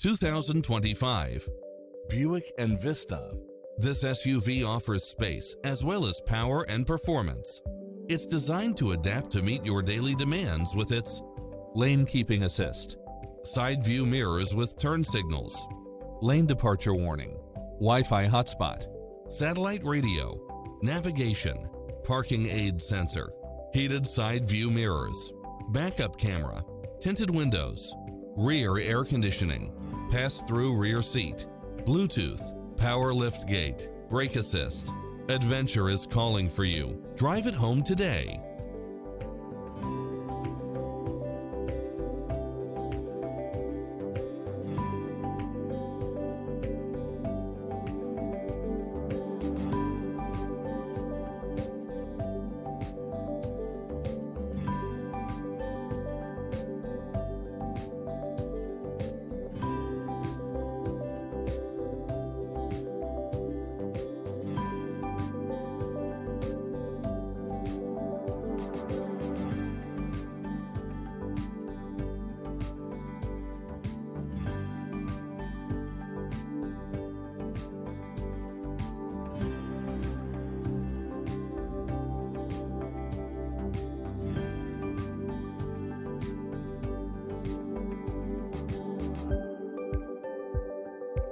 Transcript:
2025 Buick Envista. This SUV offers space as well as power and performance. It's designed to adapt to meet your daily demands with its lane keeping assist, side view mirrors with turn signals, lane departure warning, Wi-Fi hotspot, satellite radio, navigation, parking aid sensor, heated side view mirrors, backup camera, tinted windows, rear air conditioning, pass-through rear seat, Bluetooth, power liftgate, brake assist. Adventure is calling for you. Drive it home today.